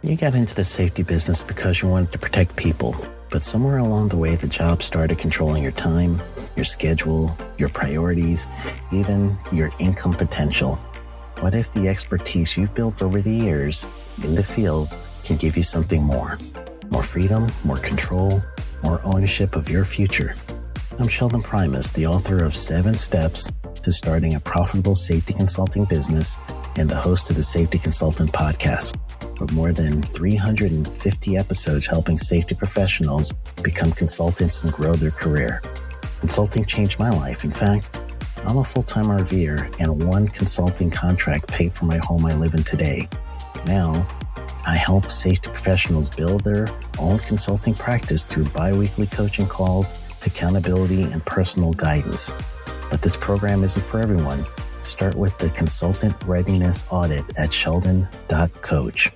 You got into the safety business because you wanted to protect people, but somewhere along the way, the job started controlling your time, your schedule, your priorities, even your income potential. What if the expertise you've built over the years in the field can give you something more? More freedom, more control, more ownership of your future. I'm Sheldon Primus, the author of 7 Steps to Starting a Profitable Safety Consulting Business and the host of the Safety Consultant Podcast, with more than 350 episodes helping safety professionals become consultants and grow their career. Consulting changed my life. In fact, I'm a full-time RVer, and one consulting contract paid for my home I live in today. Now, I help safety professionals build their own consulting practice through bi-weekly coaching calls, accountability, and personal guidance. But this program isn't for everyone. Start with the Consultant Readiness Audit at sheldon.coach.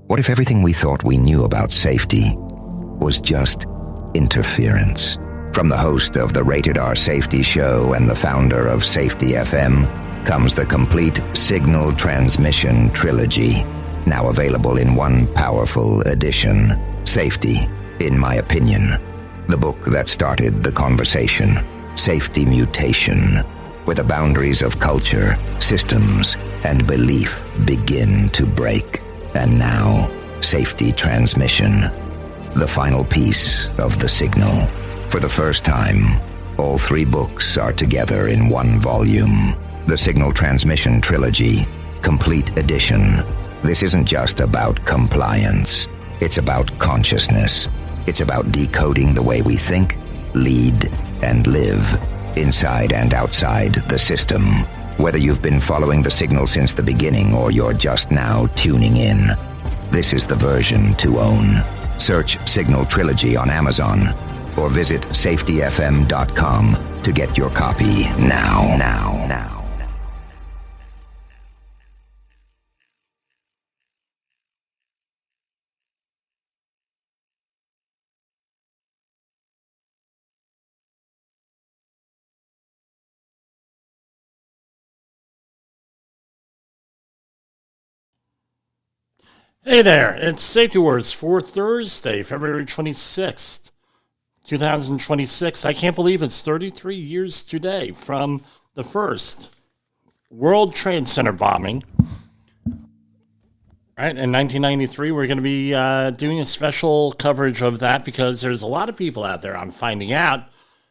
What if everything we thought we knew about safety was just interference? From the host of the Rated R Safety Show and the founder of Safety FM comes the complete Signal Transmission Trilogy, now available in one powerful edition. Safety, in my opinion, the book that started the conversation. Safety Mutation, where the boundaries of culture, systems, and belief begin to break. And now, Safety Transmission, the final piece of the signal. For the first time, all 3 books are together in one volume. The Signal Transmission Trilogy, Complete Edition. This isn't just about compliance. It's about consciousness. It's about decoding the way we think, lead, and live, inside and outside the system. Whether you've been following the signal since the beginning or you're just now tuning in, this is the version to own. Search Signal Trilogy on Amazon or visit safetyfm.com to get your copy now. Hey there, it's Safety Wars for Thursday, February 26th, 2026. I can't believe it's 33 years today from the first World Trade Center bombing. Right, in 1993, we're going to be doing a special coverage of that because there's a lot of people out there, I'm finding out,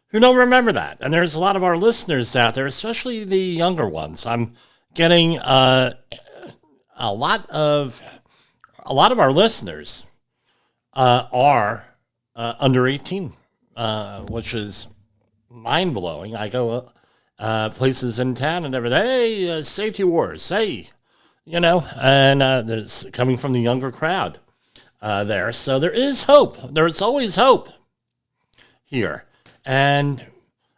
who don't remember that. And there's a lot of our listeners out there, especially the younger ones. I'm getting a lot of our listeners are under 18, which is mind-blowing. I go places in town and everything, hey, Safety Wars, hey, and there's coming from the younger crowd there. So there is hope. There's always hope here. And,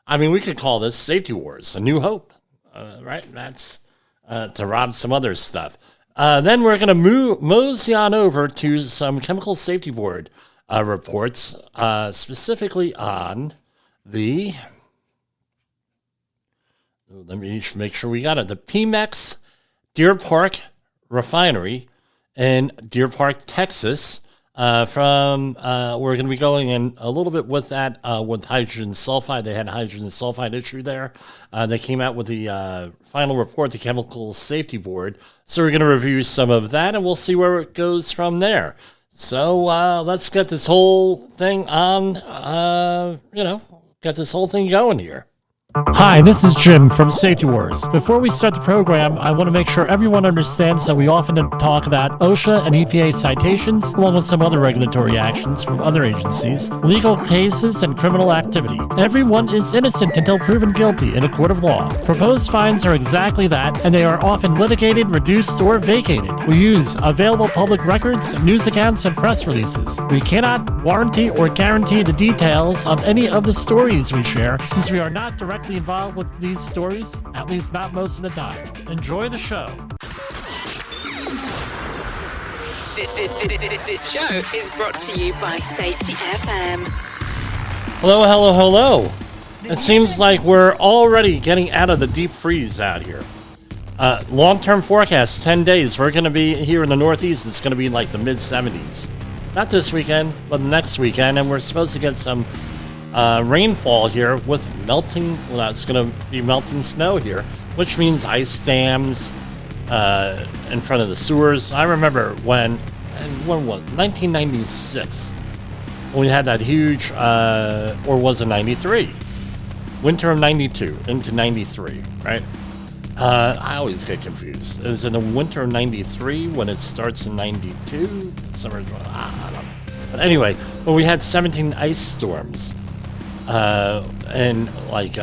I mean, we could call this Safety Wars, a new hope, right? That's to rob some other stuff. Then we're going to mosey on over to some Chemical Safety Board reports, specifically on the, let me make sure we got it, the PEMEX Deer Park Refinery in Deer Park, Texas. We're going to be going in a little bit with that, with hydrogen sulfide. They had a hydrogen sulfide issue there. They came out with the final report, the Chemical Safety Board. So we're going to review some of that, and we'll see where it goes from there. So let's get this whole thing on, get this whole thing going here. Hi, this is Jim from Safety Wars. Before we start the program, I want to make sure everyone understands that we often talk about OSHA and EPA citations, along with some other regulatory actions from other agencies, legal cases, and criminal activity. Everyone is innocent until proven guilty in a court of law. Proposed fines are exactly that, and they are often litigated, reduced, or vacated. We use available public records, news accounts, and press releases. We cannot warranty or guarantee the details of any of the stories we share, since we are not directly involved with these stories, at least not most of the time. Enjoy the show. This show is brought to you by Safety FM. Hello. It seems like we're already getting out of the deep freeze out here. Long-term forecast, 10 days. We're going to be here in the Northeast. It's going to be like the mid-70s. Not this weekend, but the next weekend. And we're supposed to get some rainfall here with melting. Well, it's going to be melting snow here, which means ice dams in front of the sewers. I remember when was it? 1996. When we had that huge, or was it 93? Winter of 92 into 93, right? I always get confused. Is it the winter of 93 when it starts in 92? Summer, I don't know. But anyway, when we had 17 ice storms in like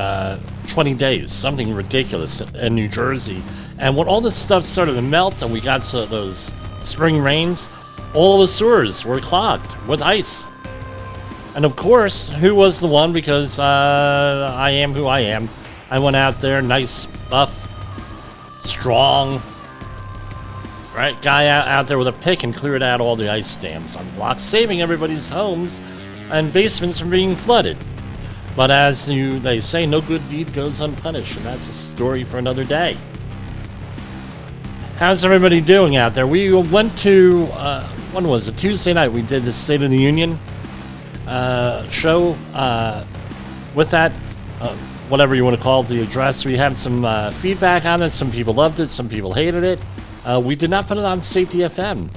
20 days, something ridiculous in New Jersey. And when all this stuff started to melt and we got those spring rains, all the sewers were clogged with ice. And of course, who was the one? Because I am who I am. I went out there, nice, buff, strong, right? Guy out there with a pick and cleared out all the ice dams on blocks, saving everybody's homes and basements from being flooded. But as they say, no good deed goes unpunished, and that's a story for another day. How's everybody doing out there? We went to, when was it? Tuesday night, we did the State of the Union show with that, whatever you want to call it, the address. We have some feedback on it. Some people loved it, some people hated it. We did not put it on Safety FM.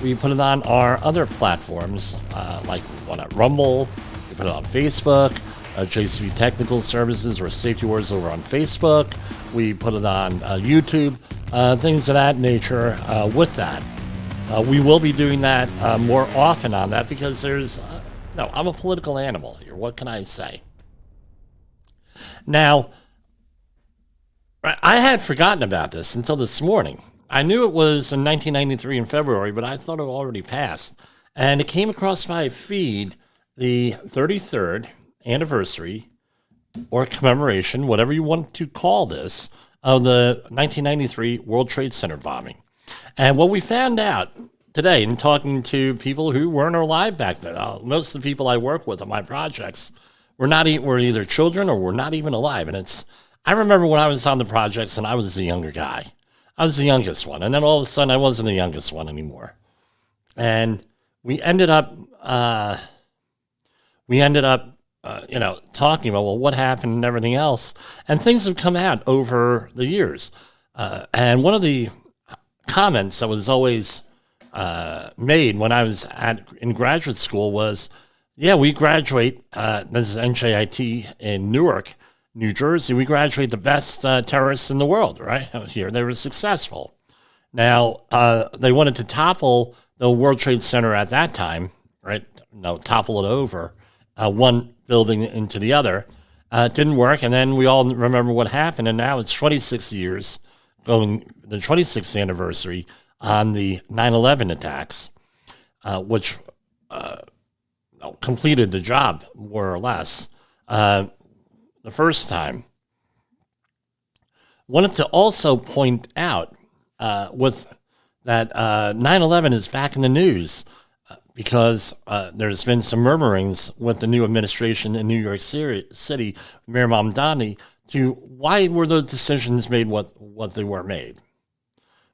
We put it on our other platforms, like one at Rumble. We put it on Facebook, JCB Technical Services or Safety Wars over on Facebook. We put it on YouTube, things of that nature with that. We will be doing that more often on that because there's... No, I'm a political animal here. What can I say? Now, I had forgotten about this until this morning. I knew it was in 1993 in February, but I thought it already passed. And it came across my feed the 33rd anniversary or commemoration, whatever you want to call this, of the 1993 World Trade Center bombing. And what we found out today, in talking to people who weren't alive back then, most of the people I work with on my projects were either children or were not even alive. And I remember when I was on the projects and I was the younger guy. I was the youngest one. And then all of a sudden I wasn't the youngest one anymore. And we ended up talking about, well, what happened and everything else. And things have come out over the years. And one of the comments that was always made when I was in graduate school was, yeah, we graduate, this is NJIT in Newark, New Jersey, we graduate the best terrorists in the world, right? Here, they were successful. Now, they wanted to topple the World Trade Center at that time, right? No, topple it over, one building into the other. It didn't work, and then we all remember what happened, and now it's 26 years, going the 26th anniversary on the 9/11 attacks, which completed the job, more or less, the first time. Wanted to also point out with that 9/11 is back in the news because there's been some murmurings with the new administration in New York City, Mayor Mamdani, to why were the decisions made what they were made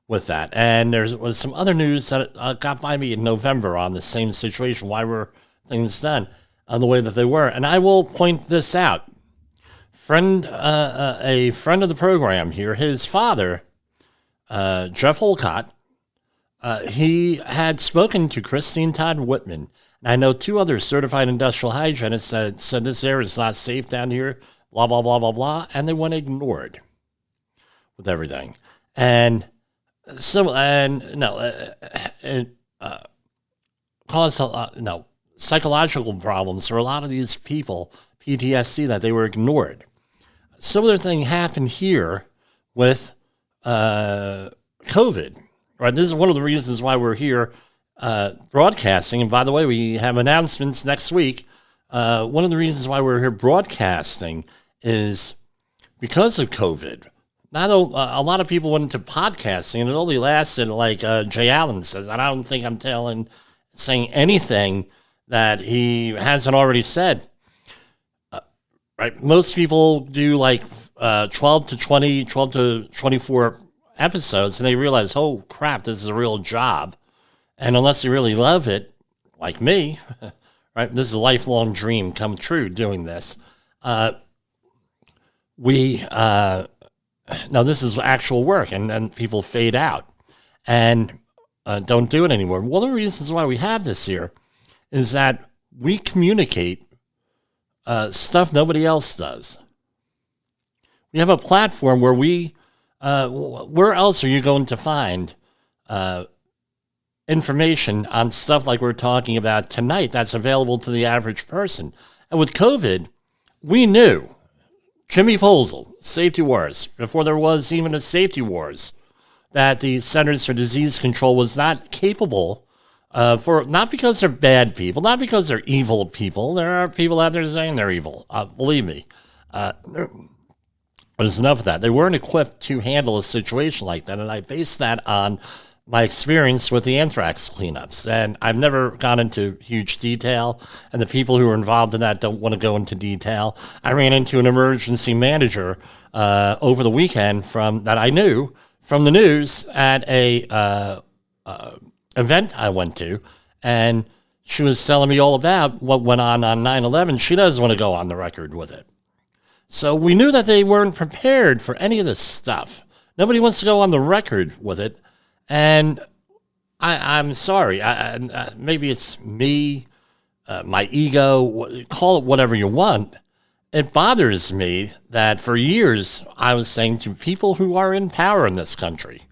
with that. And there was some other news that got by me in November on the same situation. Why were things done the way that they were? And I will point this out. A friend of the program here, his father, Jeff Olcott, he had spoken to Christine Todd Whitman. And I know two other certified industrial hygienists that said this air is not safe down here, blah, blah, blah, blah, blah. And they went ignored with everything. And so, it caused psychological problems for a lot of these people, PTSD, that they were ignored. Similar thing happened here with COVID. Right, this is one of the reasons why we're here broadcasting. And by the way, we have announcements next week. One of the reasons why we're here broadcasting is because of COVID. Not a lot of people went into podcasting, and it only lasted, like Jay Allen says. And I don't think I'm saying anything that he hasn't already said. Right, most people do like 12 to 24 episodes and they realize, oh crap, this is a real job. And unless you really love it, like me, right, this is a lifelong dream come true doing this. Now this is actual work, and people fade out and don't do it anymore. One of the reasons why we have this here is that we communicate stuff nobody else does. We have a platform where where else are you going to find information on stuff like we're talking about tonight that's available to the average person? And with COVID, we knew Jimmy Posel, Safety Wars, before there was even a Safety Wars, that the Centers for Disease Control was not capable not because they're bad people, not because they're evil people. There are people out there saying they're evil. Believe me. There's enough of that. They weren't equipped to handle a situation like that, and I base that on my experience with the anthrax cleanups. And I've never gone into huge detail, and the people who are involved in that don't want to go into detail. I ran into an emergency manager over the weekend that I knew from the news at a event I went to, and she was telling me all about what went on 9/11. She doesn't want to go on the record with it. So we knew that they weren't prepared for any of this stuff. Nobody wants to go on the record with it. And I'm sorry. Maybe it's me, my ego, call it whatever you want. It bothers me that for years I was saying to people who are in power in this country,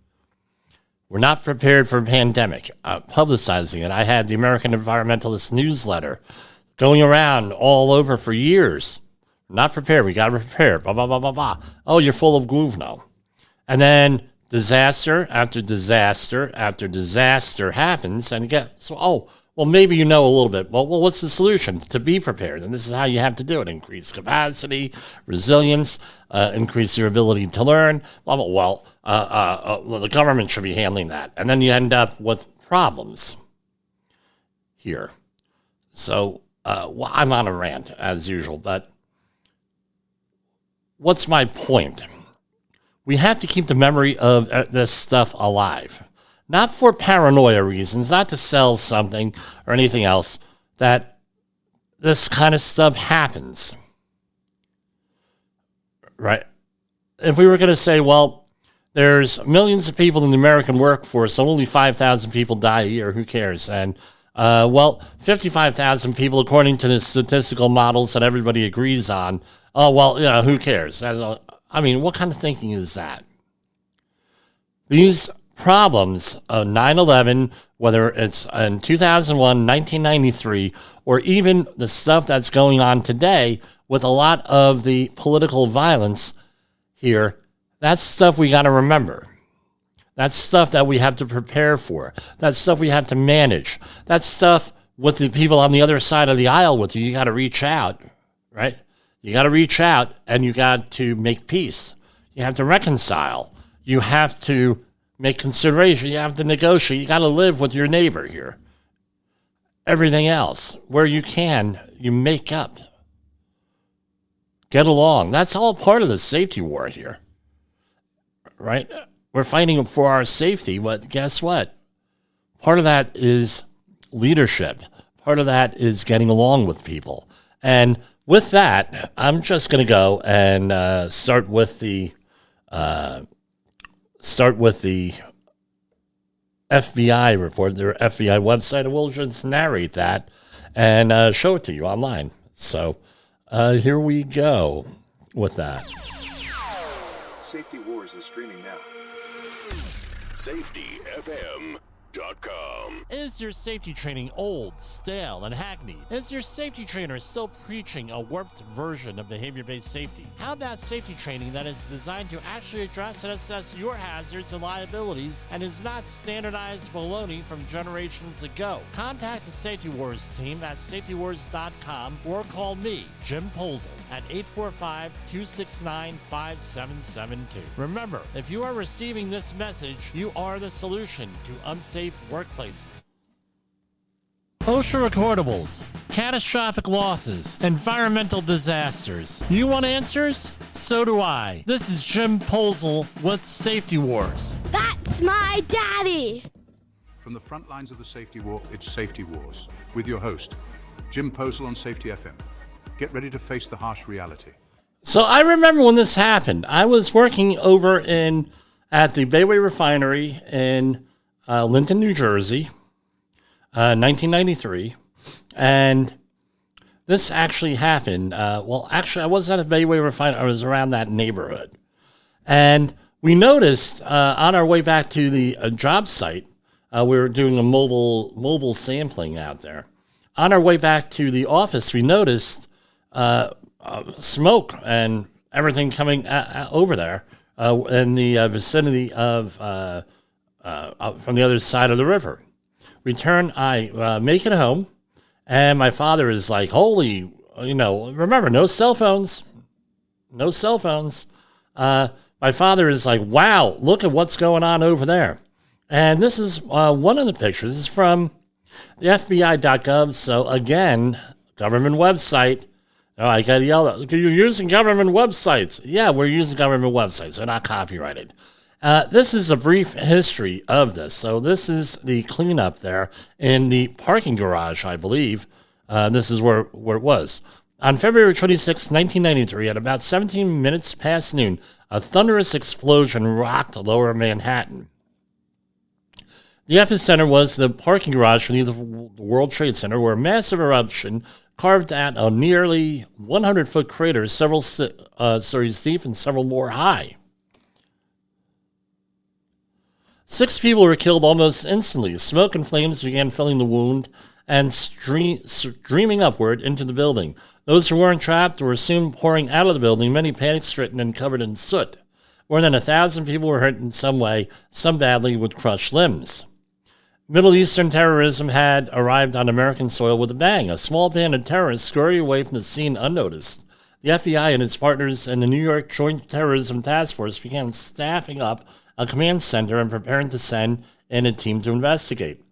we're not prepared for a pandemic, publicizing it. I had the American Environmentalist newsletter going around all over for years. Not prepared. We got to prepare. Blah, blah, blah, blah, blah. Oh, you're full of guvno. And then disaster after disaster after disaster happens. And you get, well, maybe you know a little bit. Well, what's the solution? To be prepared. And this is how you have to do it. Increase capacity, resilience, increase your ability to learn. Well, the government should be handling that. And then you end up with problems here. So I'm on a rant as usual, but what's my point? We have to keep the memory of this stuff alive. Not for paranoia reasons, not to sell something or anything else, that this kind of stuff happens. Right? If we were going to say, well, there's millions of people in the American workforce, so only 5,000 people die a year, who cares? And 55,000 people, according to the statistical models that everybody agrees on, who cares? I mean, what kind of thinking is that? These problems of 9/11, whether it's in 2001, 1993, or even the stuff that's going on today with a lot of the political violence here, that's stuff we got to remember. That's stuff that we have to prepare for. That's stuff we have to manage. That's stuff with the people on the other side of the aisle with you. You got to reach out, right? You got to reach out and you got to make peace. You have to reconcile. You have to make consideration. You have to negotiate. You got to live with your neighbor here. Everything else, where you can, you make up. Get along. That's all part of the safety war here, right? We're fighting for our safety, but guess what? Part of that is leadership. Part of that is getting along with people. And with that, I'm just going to go and start with the FBI report, their FBI website, and we'll just narrate that and show it to you online. So here we go with that. Safety Wars is streaming now. SafetyFM.com. Is your safety training old, stale, and hackneyed? Is your safety trainer still preaching a warped version of behavior-based safety? How about safety training that is designed to actually address and assess your hazards and liabilities and is not standardized baloney from generations ago? Contact the Safety Wars team at safetywars.com or call me, Jim Posel, at 845-269-5772. Remember, if you are receiving this message, you are the solution to unsafe workplaces. OSHA recordables, catastrophic losses, environmental disasters. You want answers? So do I. This is Jim Posel with Safety Wars. That's my daddy! From the front lines of the safety war, it's Safety Wars, with your host, Jim Posel on Safety FM. Get ready to face the harsh reality. So I remember when this happened. I was working over at the Bayway Refinery in Linton, New Jersey, 1993, and this actually happened. Actually, I wasn't at a Bayway Refinery. I was around that neighborhood, and we noticed on our way back to the job site, we were doing a mobile sampling out there. On our way back to the office, we noticed smoke and everything coming over there in the vicinity of from the other side of the river. I make it home, and my father is like, holy, remember, no cell phones. My father is like, wow, look at what's going on over there. And this is one of the pictures. This is from the FBI.gov. So again, government website. Oh, I got to yell at, you're using government websites. Yeah, we're using government websites. They're not copyrighted. This is a brief history of this. So this is the cleanup there in the parking garage, I believe. This is where it was. On February 26, 1993, at about 17 minutes past noon, a thunderous explosion rocked lower Manhattan. The epicenter was the parking garage for the World Trade Center, where a massive eruption carved out a nearly 100-foot crater, several stories deep and several more high. 6 people were killed almost instantly. Smoke and flames began filling the wound and streaming upward into the building. Those who weren't trapped were soon pouring out of the building, many panic-stricken and covered in soot. More than 1,000 people were hurt in some way, some badly with crushed limbs. Middle Eastern terrorism had arrived on American soil with a bang. A small band of terrorists scurried away from the scene unnoticed. The FBI and its partners in the New York Joint Terrorism Task Force began staffing up a command center and preparing to send in a team to investigate.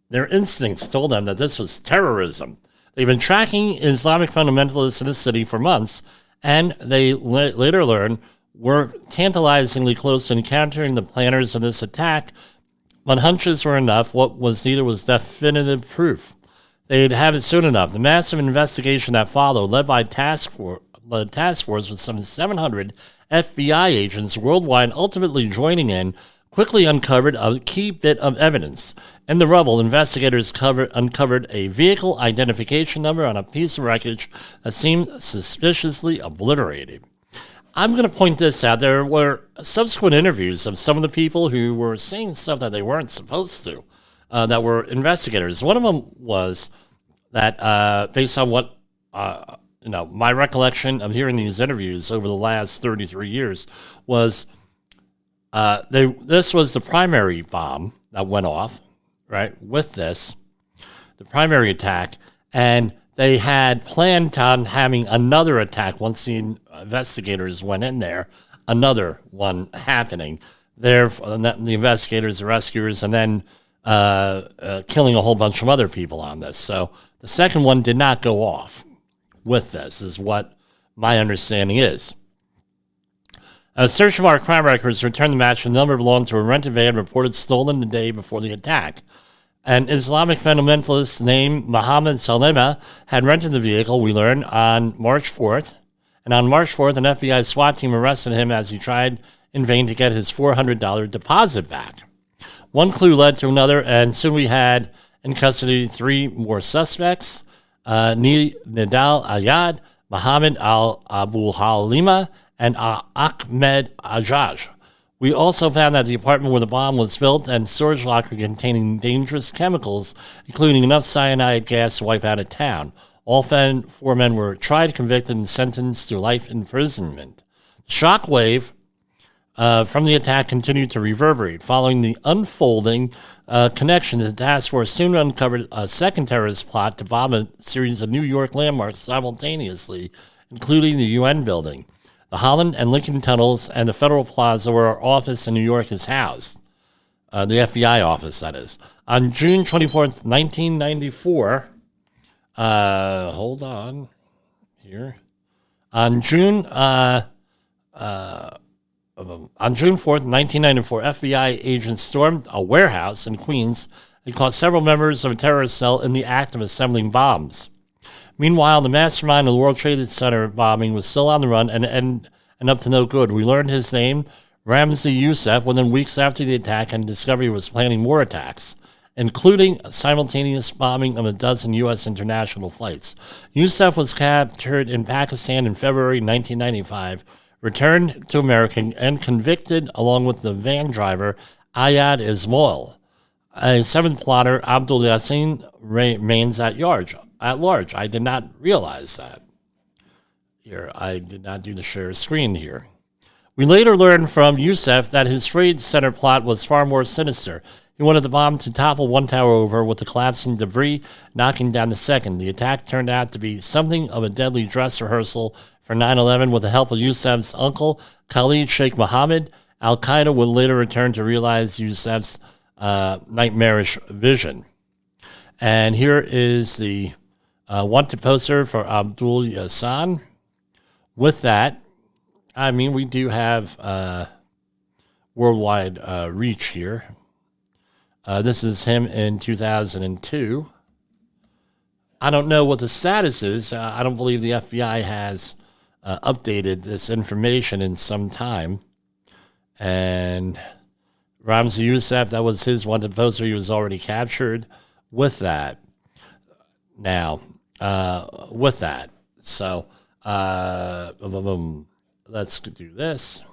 Their instincts told them that this was terrorism. They've been tracking Islamic fundamentalists in the city for months, and they later learned were tantalizingly close to encountering the planners of this attack. When hunches were enough, what was needed was definitive proof. They'd have it soon enough. The massive investigation that followed, led by task force with some 700 FBI agents worldwide ultimately joining in, quickly uncovered a key bit of evidence. In the rubble, investigators uncovered a vehicle identification number on a piece of wreckage that seemed suspiciously obliterated. I'm going to point this out. There were subsequent interviews of some of the people who were saying stuff that they weren't supposed to, that were investigators. One of them was that, based on what, my recollection of hearing these interviews over the last 33 years, was this was the primary bomb that went off, right, with this, the primary attack, and they had planned on having another attack once the investigators went in there, another one happening there, the investigators, the rescuers, and then killing a whole bunch of other people on this. So the second one did not go off with this, is what my understanding is. A search of our crime records returned the match. A number belonged to a rented van reported stolen the day before the attack. An Islamic fundamentalist named Mohammed Salema had rented the vehicle, we learned, on March 4th. And on March 4th, an FBI SWAT team arrested him as he tried in vain to get his $400 deposit back. One clue led to another, and soon we had in custody 3 more suspects, Nidal Ayad, Mohammed Al-Abu Halima, and Ahmed Ajaj. We also found that the apartment where the bomb was built and storage locker containing dangerous chemicals, including enough cyanide gas to wipe out a town. All 4 men were tried, convicted, and sentenced to life imprisonment. Shockwave from the attack continued to reverberate. Following the unfolding connection, the task force soon uncovered a second terrorist plot to bomb a series of New York landmarks simultaneously, including the UN building, the Holland and Lincoln tunnels, and the Federal Plaza where our office in New York is housed. the FBI office, that is. On June 24th, 1994, hold on here. On June 4th, 1994, FBI agents stormed a warehouse in Queens and caught several members of a terrorist cell in the act of assembling bombs. Meanwhile, the mastermind of the World Trade Center bombing was still on the run and up to no good. We learned his name, Ramzi Youssef, within weeks after the attack, and discovered he was planning more attacks, including a simultaneous bombing of a dozen U.S. international flights. Youssef was captured in Pakistan in February 1995, returned to America, and convicted along with the van driver, Ayad Ismail. A seventh plotter, Abdul Yassin, remains at large. I did not realize that. Here, I did not do the share screen here. We later learned from Youssef that his trade center plot was far more sinister. He wanted the bomb to topple one tower over with the collapsing debris, knocking down the second. The attack turned out to be something of a deadly dress rehearsal for 9/11 with the help of Youssef's uncle, Khalid Sheikh Mohammed. Al-Qaeda would later return to realize Youssef's nightmarish vision. And here is the wanted poster for Abdul Yassin. With that, I mean, we do have worldwide reach here. This is him in 2002. I don't know what the status is. I don't believe the FBI has updated this information in some time. And Ramzi Youssef, that was his wanted poster. He was already captured with that. Now, with that. So, let's do this.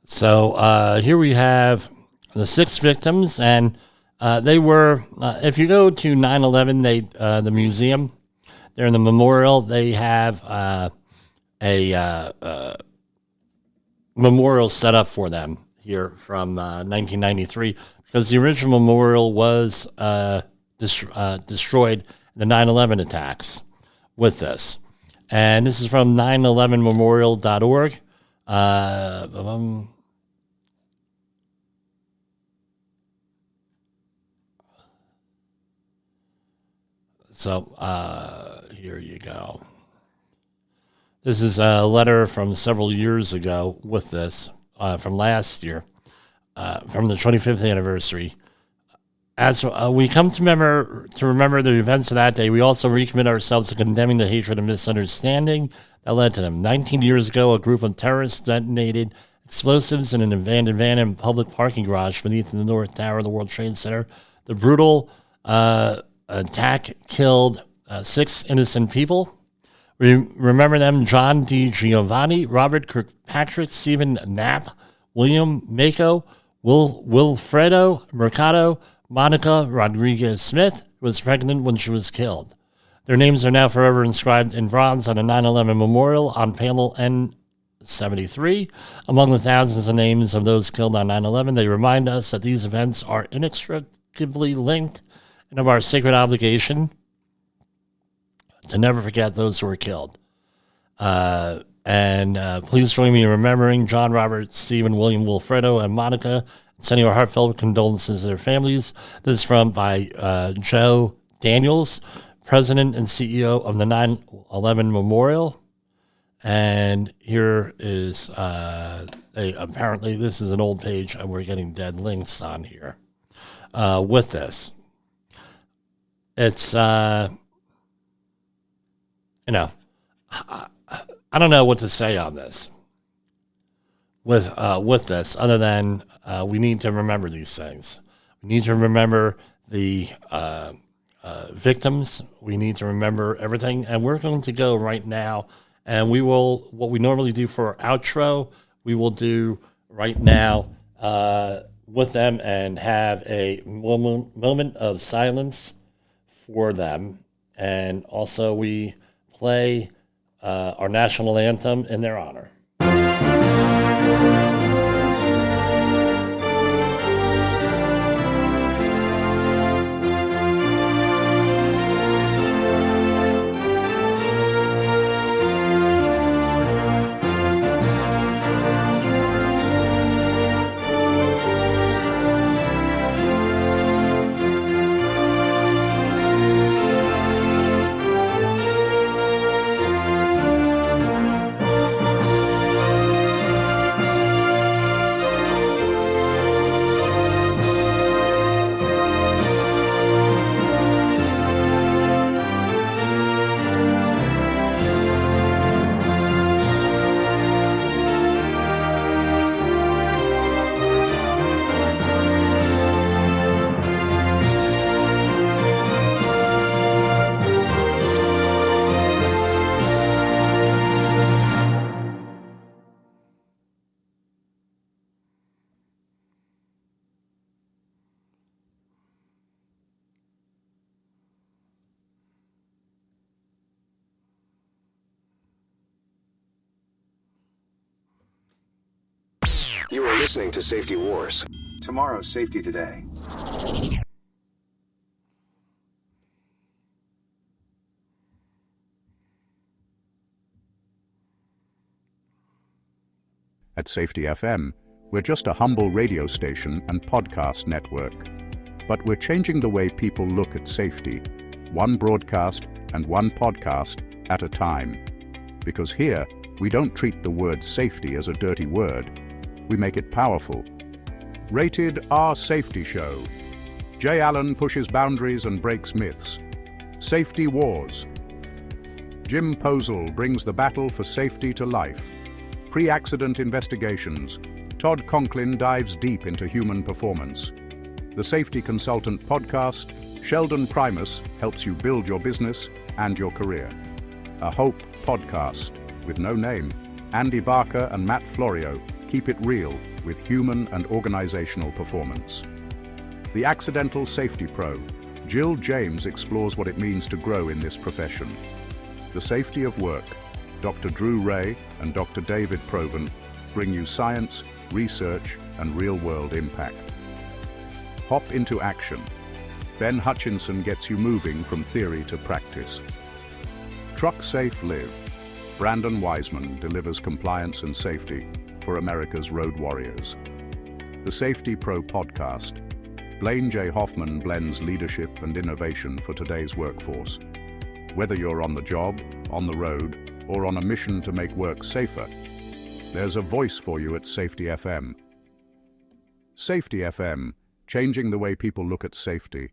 So here we have the 6 victims, and they were, if you go to 9/11, the museum, there in the memorial, they have a memorial set up for them here from 1993, because the original memorial was destroyed in the 9/11 attacks with this. And this is from 911memorial.org. So here you go. This is a letter from several years ago with this, from last year, from the 25th anniversary. As we come to remember the events of that day, we also recommit ourselves to condemning the hatred and misunderstanding that led to them. 19 years ago, a group of terrorists detonated explosives in an abandoned van in a public parking garage beneath the North Tower of the World Trade Center. The brutal attack killed 6 innocent people. We remember them: John D. Giovanni, Robert Kirkpatrick, Stephen Knapp, William Mako, Wilfredo Mercado, Monica Rodriguez-Smith, who was pregnant when she was killed. Their names are now forever inscribed in bronze on a 9/11 memorial on panel N73. Among the thousands of names of those killed on 9/11, they remind us that these events are inextricably linked and of our sacred obligation to never forget those who were killed. Please join me in remembering John, Robert, Stephen, William, Wilfredo, and Monica, and sending our heartfelt condolences to their families. This is by Joe Daniels, President and CEO of the 9/11 Memorial. And here is, apparently this is an old page, and we're getting dead links on here with this. It's, I don't know what to say on this with this, other than we need to remember these things. We need to remember the victims. We need to remember everything. And we're going to go right now, and we will, what we normally do for our outro, we will do right now with them and have a moment of silence for them. And also we play our national anthem in their honor. You are listening to Safety Wars. Tomorrow's Safety Today. At Safety FM, we're just a humble radio station and podcast network. But we're changing the way people look at safety, one broadcast and one podcast at a time. Because here, we don't treat the word safety as a dirty word. We make it powerful. Rated R Safety Show. Jay Allen pushes boundaries and breaks myths. Safety Wars. Jim Posel brings the battle for safety to life. Pre-accident investigations. Todd Conklin dives deep into human performance. The Safety Consultant Podcast. Sheldon Primus helps you build your business and your career. A Hope Podcast with no name. Andy Barker and Matt Florio keep it real with human and organizational performance. The Accidental Safety Pro. Jill James explores what it means to grow in this profession. The Safety of Work. Dr. Drew Ray and Dr. David Proven bring you science, research, and real-world impact. Hop into action. Ben Hutchinson gets you moving from theory to practice. Truck Safe Live. Brandon Wiseman delivers compliance and safety for America's road warriors. The Safety Pro Podcast. Blaine J. Hoffman blends leadership and innovation for today's workforce. Whether you're on the job, on the road, or on a mission to make work safer, there's a voice for you at Safety FM. Safety FM, changing the way people look at safety,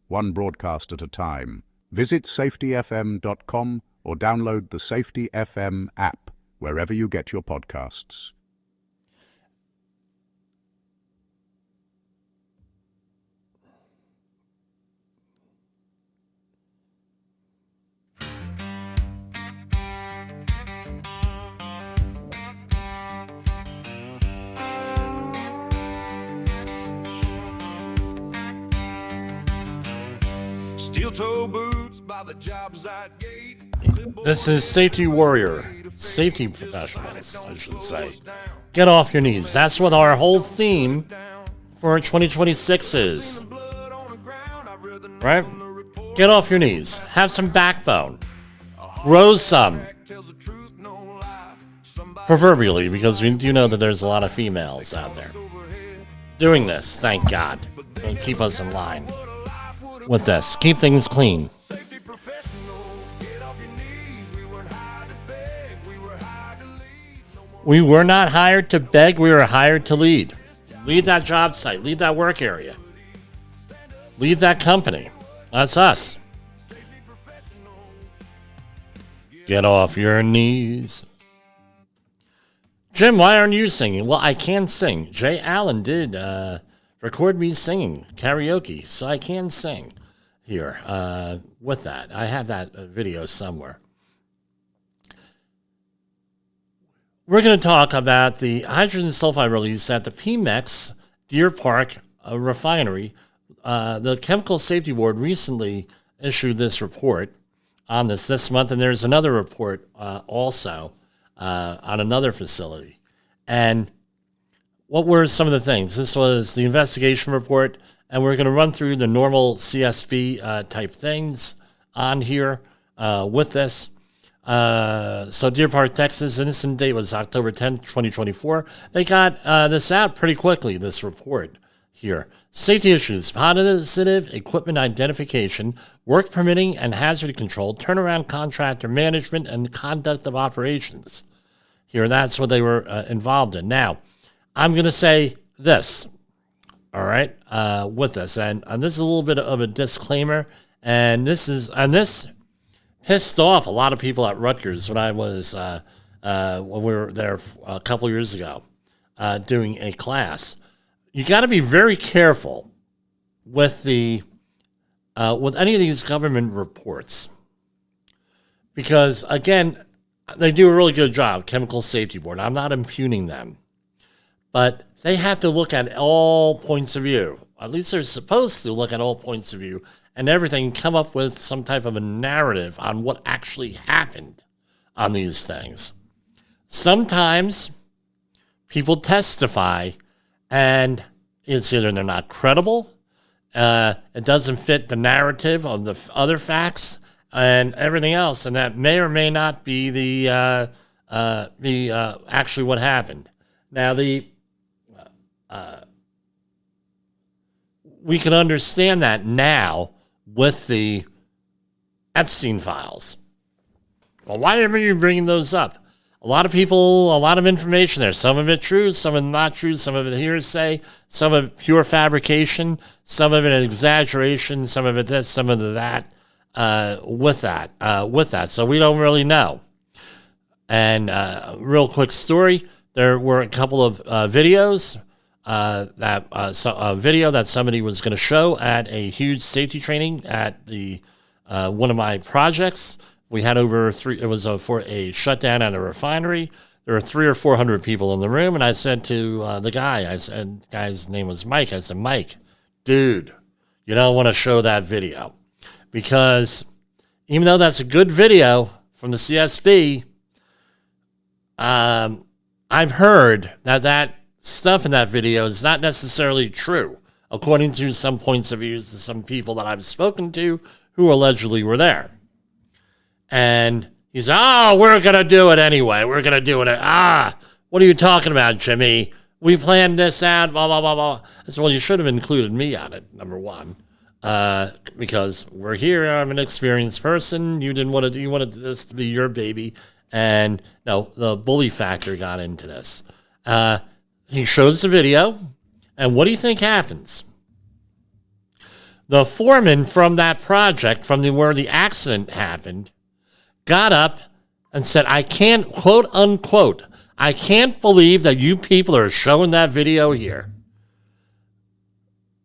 one broadcast at a time. Visit safetyfm.com or download the Safety FM app wherever you get your podcasts. Steel-toe boots by the job site gate. This is Safety Warrior, safety professionals, I should say. Get off your knees. That's what our whole theme for 2026 is. Right? Get off your knees. Have some backbone. Grow some. Proverbially, because we do know that there's a lot of females out there doing this, thank God. It'll keep us in line with this. Keep things clean. We were not hired to beg, we were hired to lead. Lead that job site, lead that work area. Lead that company. That's us. Get off your knees. Jim, why aren't you singing? Well, I can sing. Jay Allen did record me singing karaoke, so I can sing here with that. I have that video somewhere. We're going to talk about the hydrogen sulfide release at the PEMEX Deer Park Refinery. The Chemical Safety Board recently issued this report on this month, and there's another report also on another facility. And what were some of the things? This was the investigation report, and we're going to run through the normal CSV type things on here with this. So Deer Park, Texas, innocent date was October 10th, 2024. They got this out pretty quickly, this report here. Safety issues, positive equipment identification, work permitting and hazard control, turnaround contractor management, and conduct of operations. Here, that's what they were involved in. Now, I'm going to say this, all right, with this. And this is a little bit of a disclaimer. And this pissed off a lot of people at Rutgers when I was, when we were there a couple years ago doing a class. You got to be very careful with with any of these government reports. Because, again, they do a really good job, Chemical Safety Board. I'm not impugning them. But they have to look at all points of view. At least they're supposed to look at all points of view and everything, come up with some type of a narrative on what actually happened on these things. Sometimes people testify, and it's either they're not credible, it doesn't fit the narrative of the other facts and everything else, and that may or may not be the actually what happened. Now, we can understand that now with the Epstein files. Well, why are you bringing those up? A lot of people, a lot of information there. Some of it true, some of it not true, some of it hearsay, some of it pure fabrication, some of it an exaggeration, some of it this, some of it that. With that, so we don't really know. And real quick story: there were a couple of videos. A video that somebody was going to show at a huge safety training at the one of my projects. We had over three. It was for a shutdown at a refinery. There were 300 or 400 people in the room, and I said to the guy, the guy's name was Mike. I said, Mike, dude, you don't want to show that video because even though that's a good video from the CSB, I've heard that stuff in that video is not necessarily true, according to some points of view to some people that I've spoken to who allegedly were there. And he said, oh, we're going to do it anyway. We're going to do it. What are you talking about, Jimmy? We planned this out, blah, blah, blah, blah. I said, well, you should have included me on it, number one, because we're here. I'm an experienced person. You wanted this to be your baby. And no, the bully factor got into this. He shows the video, and what do you think happens? The foreman from that project, where the accident happened, got up and said, I can't, quote unquote, I can't believe that you people are showing that video here.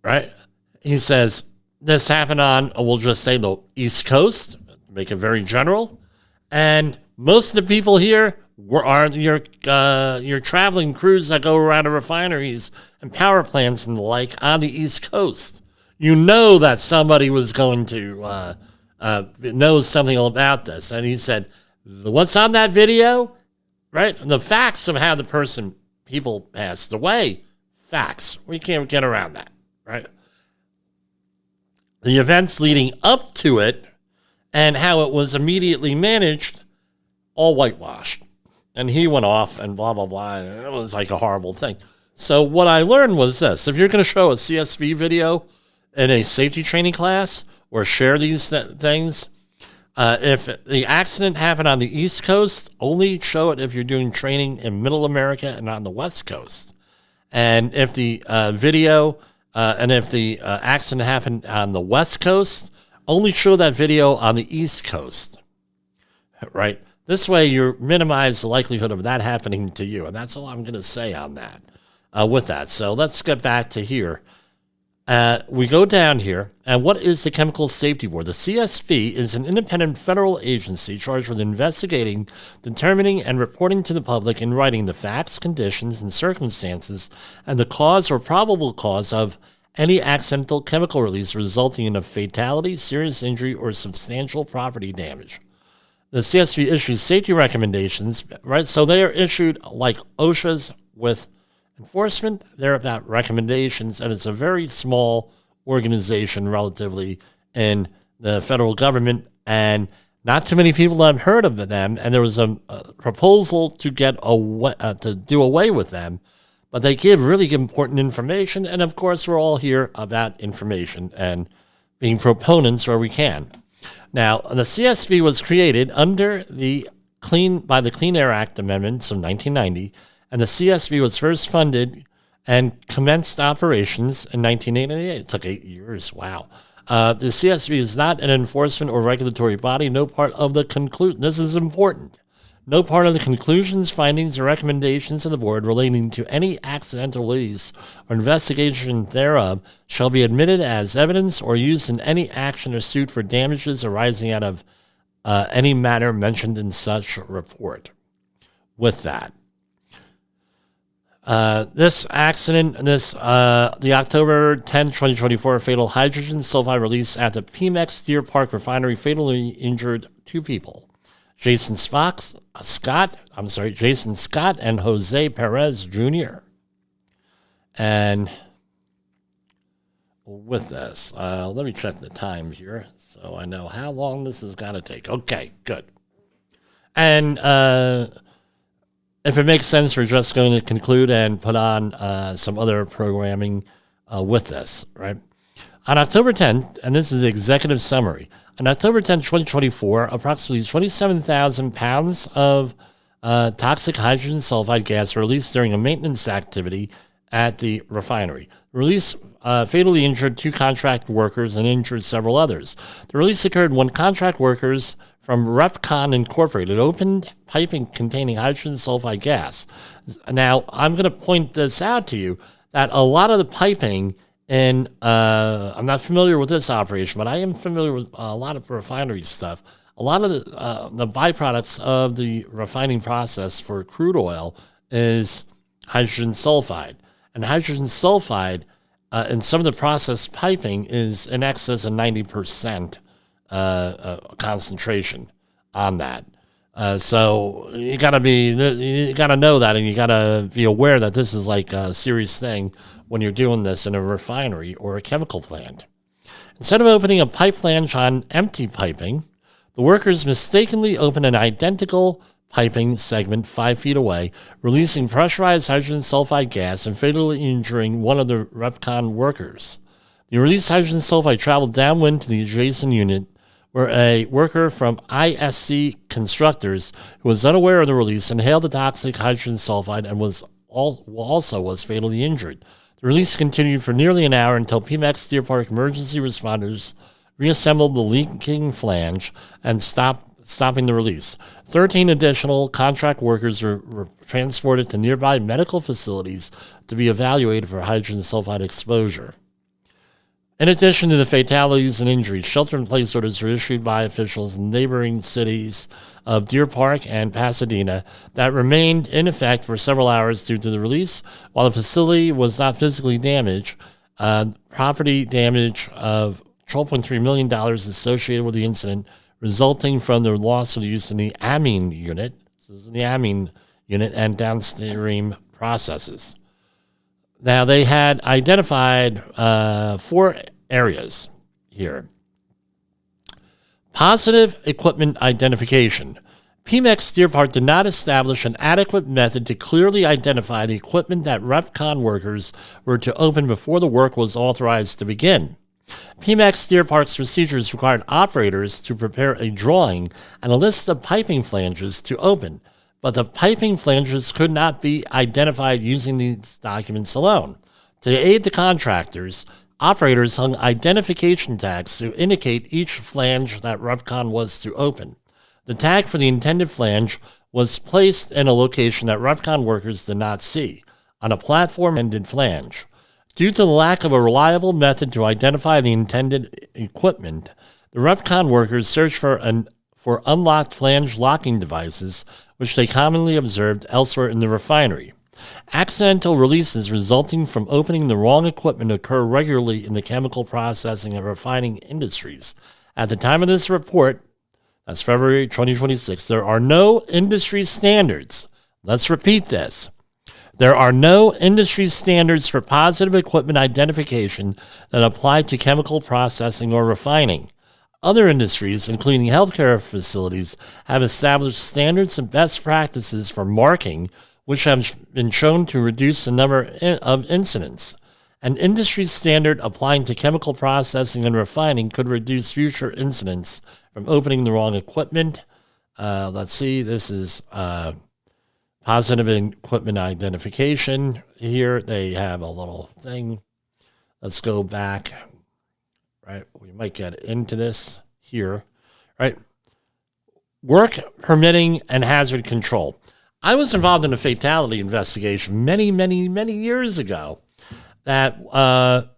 Right? He says, this happened on, we'll just say the East Coast, make it very general, and most of the people here are your traveling crews that go around to refineries and power plants and the like on the East Coast. You know that somebody was going to know something about this. And he said, what's on that video, right? The facts of how people passed away, facts. We can't get around that, right? The events leading up to it and how it was immediately managed, all whitewashed. And he went off and blah, blah, blah. And it was like a horrible thing. So what I learned was this. If you're going to show a CSV video in a safety training class or share these things, if the accident happened on the East Coast, only show it if you're doing training in Middle America and on the West Coast. And if the accident happened on the West Coast, only show that video on the East Coast, right? This way, you minimize the likelihood of that happening to you, and that's all I'm going to say on that. With that, so let's get back to here. We go down here, and what is the Chemical Safety Board? The CSB is an independent federal agency charged with investigating, determining, and reporting to the public in writing the facts, conditions, and circumstances, and the cause or probable cause of any accidental chemical release resulting in a fatality, serious injury, or substantial property damage. The CSB issues safety recommendations, right? So they are issued like OSHA's with enforcement. They're about recommendations, and it's a very small organization relatively in the federal government, and not too many people have heard of them. And there was a proposal to do away with them, but they give really important information. And of course, we're all here about information and being proponents where we can. Now, the CSB was created under by the Clean Air Act amendments of 1990, and the CSB was first funded and commenced operations in 1988. It took 8 years. Wow. The CSB is not an enforcement or regulatory body. No part of the conclusion. This is important. No part of the conclusions, findings, or recommendations of the board relating to any accidental release or investigation thereof shall be admitted as evidence or used in any action or suit for damages arising out of any matter mentioned in such report. With that, this accident, the October 10, 2024 fatal hydrogen sulfide release at the PEMEX Deer Park Refinery fatally injured 2 people. Jason Scott, and Jose Perez Jr. And with this, let me check the time here so I know how long this is going to take. Okay, good. And if it makes sense, we're just going to conclude and put on some other programming with this, right? On October 10th, and this is the executive summary, on October 10th, 2024, approximately 27,000 pounds of toxic hydrogen sulfide gas were released during a maintenance activity at the refinery. The release fatally injured 2 contract workers and injured several others. The release occurred when contract workers from REPCON Incorporated opened piping containing hydrogen sulfide gas. Now, I'm going to point this out to you, that a lot of the piping in, I'm not familiar with this operation, but I am familiar with a lot of refinery stuff. A lot of the byproducts of the refining process for crude oil is hydrogen sulfide. And hydrogen sulfide in some of the processed piping is in excess of 90% concentration on that. So you gotta know that, and you gotta be aware that this is like a serious thing when you're doing this in a refinery or a chemical plant. Instead of opening a pipe flange on empty piping, the workers mistakenly opened an identical piping segment 5 feet away, releasing pressurized hydrogen sulfide gas and fatally injuring one of the REPCON workers. The released hydrogen sulfide traveled downwind to the adjacent unit, where a worker from ISC Constructors, who was unaware of the release, inhaled the toxic hydrogen sulfide and also was fatally injured. The release continued for nearly an hour until PEMEX Deer Park emergency responders reassembled the leaking flange and stopping the release. 13 additional contract workers were transported to nearby medical facilities to be evaluated for hydrogen sulfide exposure. In addition to the fatalities and injuries, shelter-in-place orders were issued by officials in neighboring cities of Deer Park and Pasadena that remained in effect for several hours due to the release. While the facility was not physically damaged, property damage of $12.3 million associated with the incident, resulting from the loss of use in the amine unit, and downstream processes. Now, they had identified 4 areas here. Positive equipment identification. PEMEX Deer Park did not establish an adequate method to clearly identify the equipment that REPCON workers were to open before the work was authorized to begin. PEMEX Deer Park's procedures required operators to prepare a drawing and a list of piping flanges to open, but the piping flanges could not be identified using these documents alone. To aid the contractors, operators hung identification tags to indicate each flange that REPCON was to open. The tag for the intended flange was placed in a location that REPCON workers did not see, on a platform-ended flange. Due to the lack of a reliable method to identify the intended equipment, the REPCON workers searched for unlocked flange locking devices, which they commonly observed elsewhere in the refinery. Accidental releases resulting from opening the wrong equipment occur regularly in the chemical processing and refining industries. At the time of this report, that's February 2026, there are no industry standards. Let's repeat this. There are no industry standards for positive equipment identification that apply to chemical processing or refining. Other industries, including healthcare facilities, have established standards and best practices for marking, which have been shown to reduce the number of incidents. An industry standard applying to chemical processing and refining could reduce future incidents from opening the wrong equipment. Let's see, this is positive equipment identification. Here they have a little thing. Let's go back. Right, we might get into this here. Right, work permitting and hazard control. I was involved in a fatality investigation many years ago that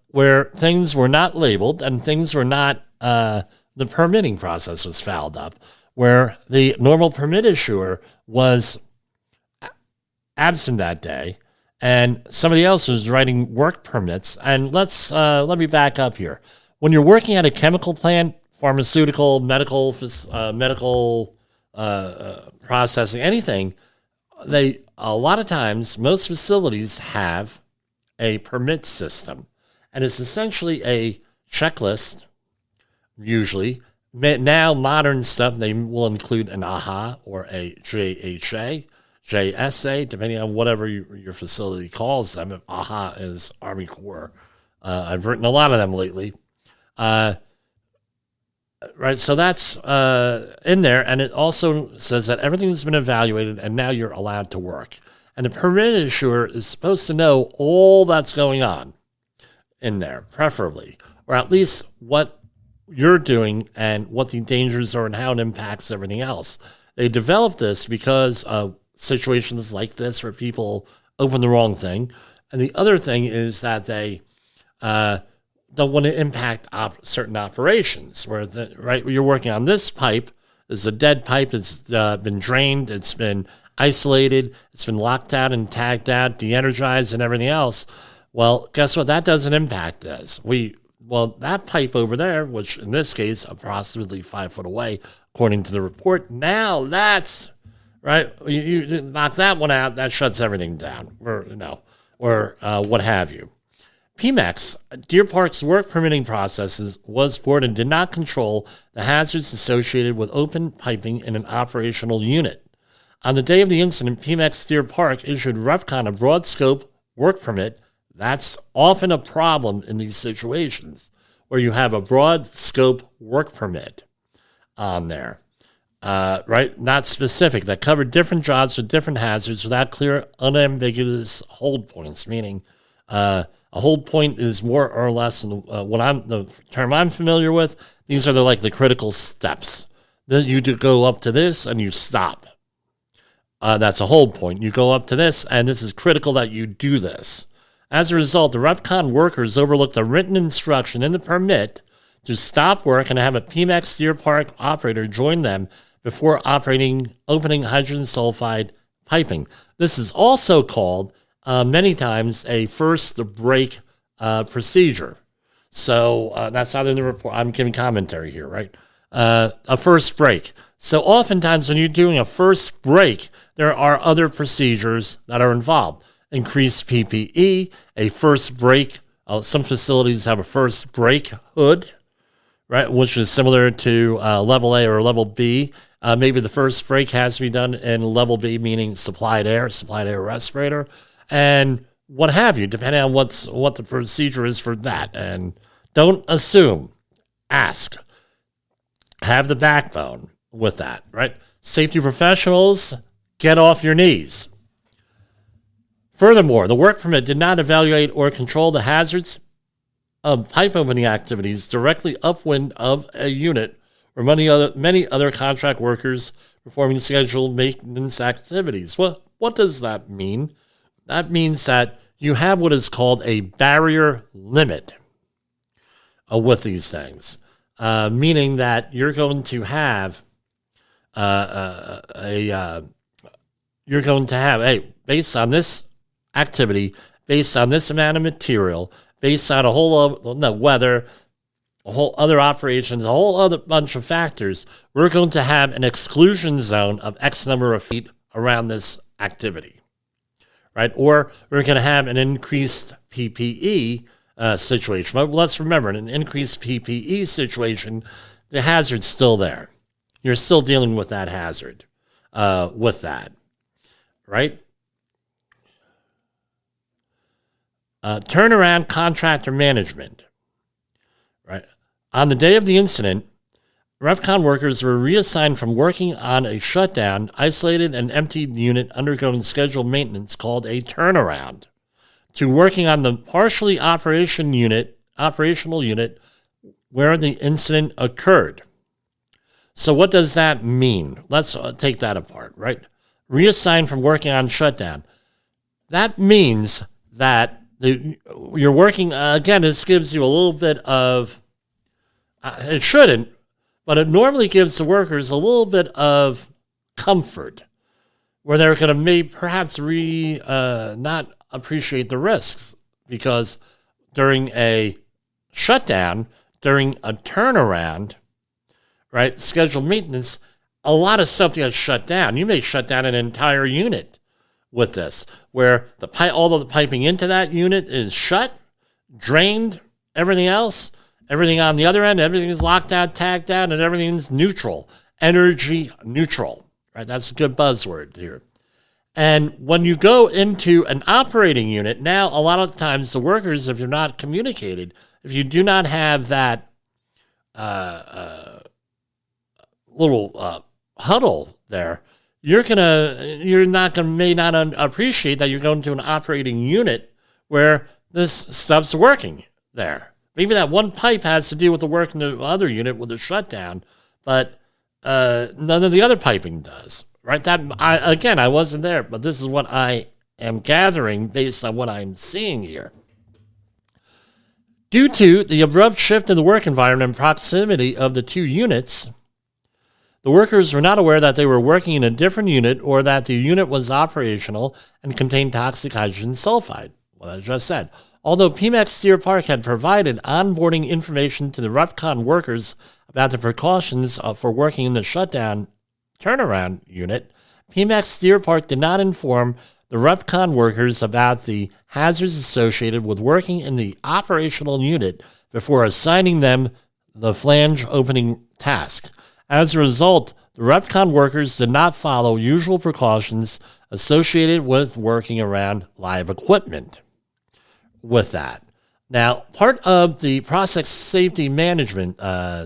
where things were not labeled and things were not, the permitting process was fouled up, where the normal permit issuer was absent that day and somebody else was writing work permits. And let me back up here. When you're working at a chemical plant, pharmaceutical, medical processing, anything, a lot of times, most facilities have a permit system. And it's essentially a checklist, usually. Now, modern stuff, they will include an AHA or a JHA, JSA, depending on whatever your facility calls them. If AHA is Army Corps. I've written a lot of them lately. Right, so that's in there, and it also says that everything's been evaluated, and now you're allowed to work. And the permit issuer is supposed to know all that's going on in there, preferably, or at least what you're doing and what the dangers are and how it impacts everything else. They developed this because of situations like this where people open the wrong thing. And the other thing is that they don't want to impact certain operations, where you're working on this pipe. There's a dead pipe. It's been drained. It's been isolated. It's been locked out and tagged out, de-energized, and everything else. Well, guess what? That doesn't impact us. That pipe over there, which in this case, approximately 5 foot away, according to the report, now that's right. You knock that one out, that shuts everything down, or what have you. PEMEX, Deer Park's work permitting processes, was board and did not control the hazards associated with open piping in an operational unit. On the day of the incident, PEMEX Deer Park issued REFCON a broad scope work permit. That's often a problem in these situations where you have a broad scope work permit on there, right? Not specific, that covered different jobs with different hazards without clear, unambiguous hold points, meaning a hold point is more or less the term I'm familiar with. These are the critical steps. Then you do go up to this and you stop. That's a hold point. You go up to this, and this is critical that you do this. As a result, the REFCON workers overlooked a written instruction in the permit to stop work and have a PEMEX Deer Park operator join them before opening hydrogen sulfide piping. This is also called many times a first break procedure. So that's not in the report. I'm giving commentary here, right? A first break. So oftentimes when you're doing a first break, there are other procedures that are involved. Increased PPE, a first break. Some facilities have a first break hood, right, which is similar to level A or level B. Maybe the first break has to be done in level B, meaning supplied air respirator, and what have you, depending on what the procedure is for that. And don't assume, ask. Have the backbone with that, right? Safety professionals, get off your knees. Furthermore, the work permit did not evaluate or control the hazards of pipe opening activities directly upwind of a unit or many other contract workers performing scheduled maintenance activities. Well, what does that mean? That means that you have what is called a barrier limit with these things, meaning that you're going to have based on this activity, based on this amount of material, based on a whole weather, a whole other operations, a whole other bunch of factors, we're going to have an exclusion zone of X number of feet around this activity, right? Or we're going to have an increased PPE situation. But let's remember, in an increased PPE situation, the hazard's still there. You're still dealing with that hazard with that, right? Turnaround contractor management, right? On the day of the incident, REFCON workers were reassigned from working on a shutdown, isolated and emptied unit undergoing scheduled maintenance called a turnaround, to working on the partially operational unit where the incident occurred. So what does that mean? Let's take that apart, right? Reassigned from working on shutdown. That means that you're working, again, this gives you a little bit of, it shouldn't, but it normally gives the workers a little bit of comfort where they're going to perhaps not appreciate the risks, because during a shutdown, during a turnaround, right, scheduled maintenance, a lot of stuff gets shut down. You may shut down an entire unit with this, where all of the piping into that unit is shut, drained, everything else, everything on the other end, everything is locked out, tagged out, and everything's neutral, energy neutral, right? That's a good buzzword here. And when you go into an operating unit, now a lot of times the workers, if you're not communicated, if you do not have that little huddle there, may not appreciate that you're going to an operating unit where this stuff's working there. Maybe that one pipe has to do with the work in the other unit with the shutdown, but none of the other piping does. Right? I wasn't there, but this is what I am gathering based on what I'm seeing here. Due to the abrupt shift in the work environment and proximity of the two units, the workers were not aware that they were working in a different unit or that the unit was operational and contained toxic hydrogen sulfide. What I just said. Although PEMEX Deer Park had provided onboarding information to the REFCON workers about the precautions for working in the shutdown turnaround unit, PEMEX Deer Park did not inform the REFCON workers about the hazards associated with working in the operational unit before assigning them the flange opening task. As a result, the REFCON workers did not follow usual precautions associated with working around live equipment. With that, now part of the process safety management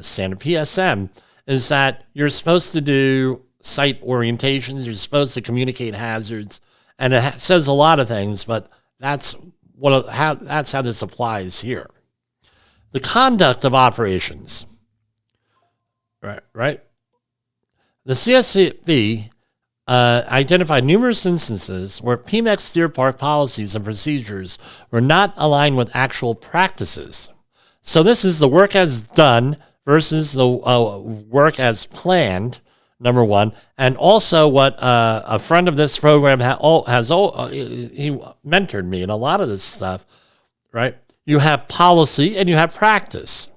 standard PSM is that you're supposed to do site orientations, you're supposed to communicate hazards, and it says a lot of things, but that's how this applies here. The conduct of operations, right? The CSCB identified numerous instances where PEMEX Deer Park policies and procedures were not aligned with actual practices. So this is the work as done versus the work as planned, number one. And also what a friend of this program he mentored me in a lot of this stuff, right? You have policy and you have practice.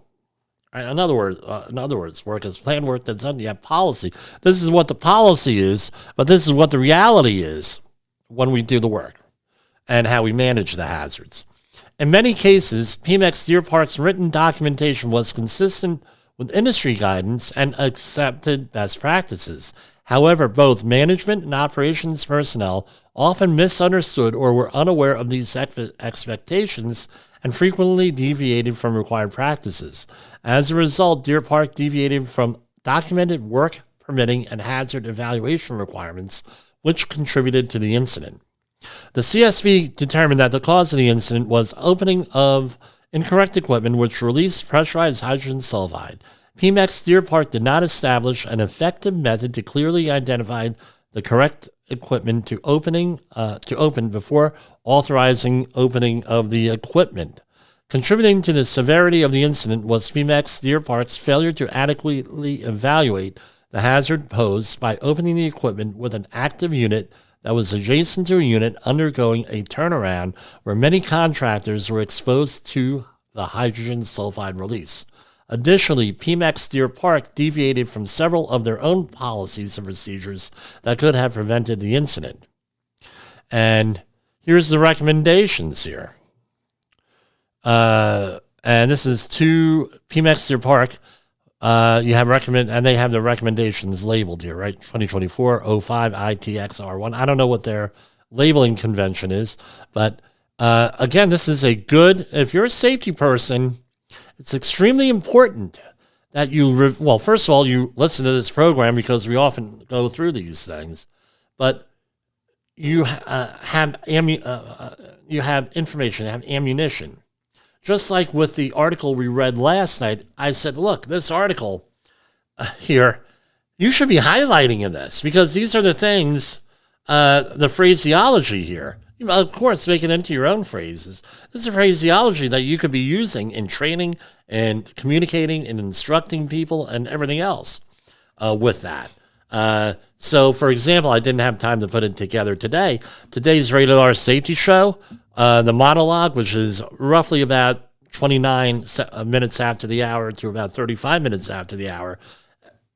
Right? In other words, work as planned, work that's done, you have policy. This is what the policy is, but this is what the reality is when we do the work and how we manage the hazards. In many cases, PEMEX Deer Park's written documentation was consistent with industry guidance and accepted best practices. However, both management and operations personnel often misunderstood or were unaware of these expectations and frequently deviated from required practices. As a result, Deer Park deviated from documented work permitting and hazard evaluation requirements, which contributed to the incident. The CSB determined that the cause of the incident was opening of incorrect equipment which released pressurized hydrogen sulfide. PEMEX Deer Park did not establish an effective method to clearly identify the correct equipment to open before authorizing opening of the equipment. Contributing to the severity of the incident was PEMEX Deer Park's failure to adequately evaluate the hazard posed by opening the equipment with an active unit that was adjacent to a unit undergoing a turnaround where many contractors were exposed to the hydrogen sulfide release. Additionally, PEMEX Deer Park deviated from several of their own policies and procedures that could have prevented the incident. And here's the recommendations here. And this is to PEMEX Deer Park. You have and they have the recommendations labeled here, right? 2024-05 ITXR1. I don't know what their labeling convention is, but again, this is a good, if you're a safety person, it's extremely important that you, first of all, you listen to this program because we often go through these things, but you have information, you have ammunition. Just like with the article we read last night, I said, look, this article here, you should be highlighting in this because these are the things, the phraseology here. Of course, make it into your own phrases. This is a phraseology that you could be using in training and communicating and instructing people and everything else with that. So, for example, I didn't have time to put it together today. Today's Rated R Safety Show, the monologue, which is roughly about 29 minutes after the hour to about 35 minutes after the hour,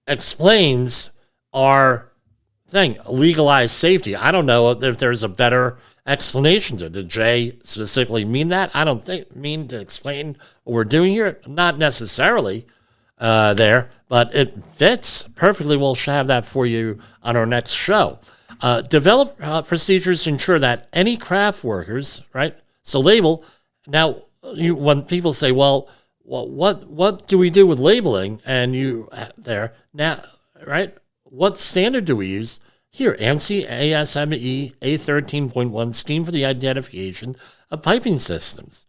explains our thing, legalize safety. I don't know if there's a better explanation to it. Did Jay specifically mean that? I don't mean to explain what we're doing here. Not necessarily there, but it fits perfectly. We'll have that for you on our next show. Develop procedures to ensure that any craft workers, right? So label. Now, when people say, well, what do we do with labeling? And you there now, right? What standard do we use? Here, ANSI ASME A13.1 Scheme for the Identification of Piping Systems.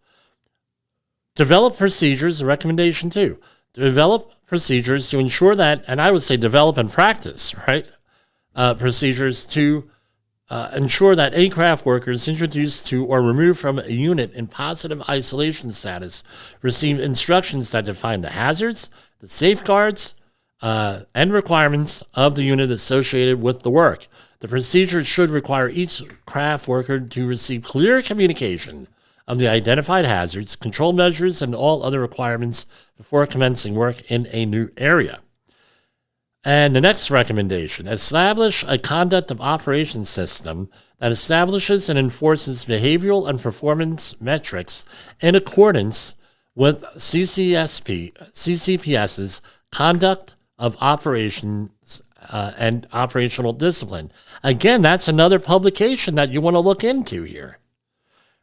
Develop procedures, recommendation 2. Develop procedures to ensure that, and I would say develop and practice, right? Procedures to ensure that any craft workers introduced to or removed from a unit in positive isolation status receive instructions that define the hazards, the safeguards, and requirements of the unit associated with the work. The procedure should require each craft worker to receive clear communication of the identified hazards, control measures, and all other requirements before commencing work in a new area. And the next recommendation, establish a conduct of operations system that establishes and enforces behavioral and performance metrics in accordance with CCPS's conduct of operations and operational discipline. Again, that's another publication that you want to look into here,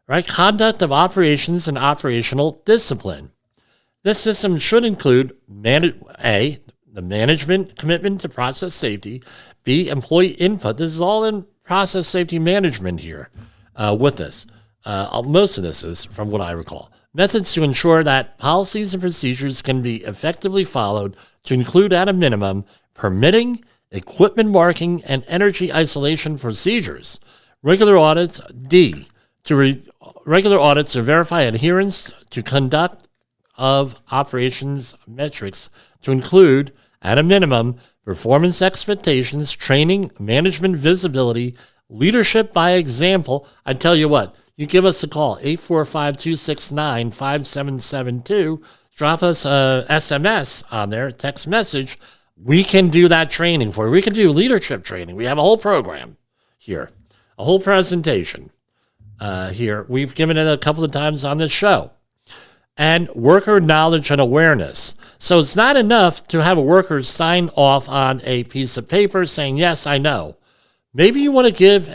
right? Conduct of operations and operational discipline. This system should include the management commitment to process safety, B, employee input. This is all in process safety management here with this. Most of this is from what I recall. Methods to ensure that policies and procedures can be effectively followed to include at a minimum permitting, equipment marking, and energy isolation procedures. Regular audits, D, regular audits to verify adherence to conduct of operations metrics to include, at a minimum, performance expectations, training, management visibility, leadership by example. I tell you what, you give us a call, 845-269-5772. Drop us a SMS on there, text message. We can do that training for you. We can do leadership training. We have a whole program here, a whole presentation here. We've given it a couple of times on this show. And worker knowledge and awareness. So it's not enough to have a worker sign off on a piece of paper saying, yes, I know. Maybe you want to give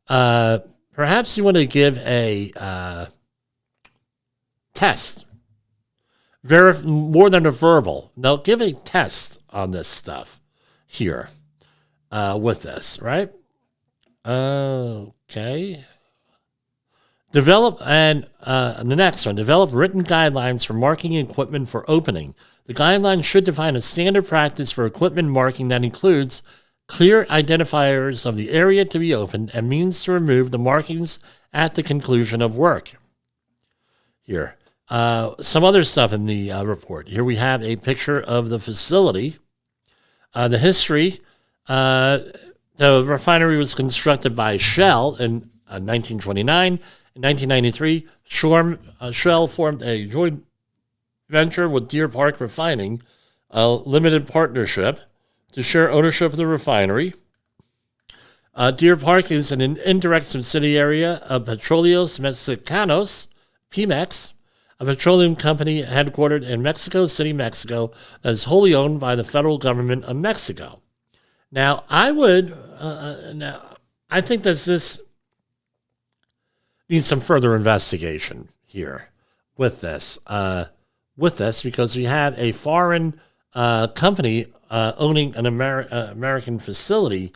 perhaps you want to give a test. More than a verbal. No, give a test on this stuff here with this, right? Okay. Develop, and the next one, develop written guidelines for marking equipment for opening. The guidelines should define a standard practice for equipment marking that includes clear identifiers of the area to be opened and means to remove the markings at the conclusion of work. Here. Some other stuff in the report. Here we have a picture of the facility. The history, the refinery was constructed by Shell in 1929. In 1993, Shell formed a joint venture with Deer Park Refining, a limited partnership, to share ownership of the refinery. Deer Park is an indirect subsidiary of Petróleos Mexicanos, PEMEX, a petroleum company headquartered in Mexico City, Mexico, that is wholly owned by the federal government of Mexico. Now, I think that this needs some further investigation here with this, because we have a foreign company owning an American facility.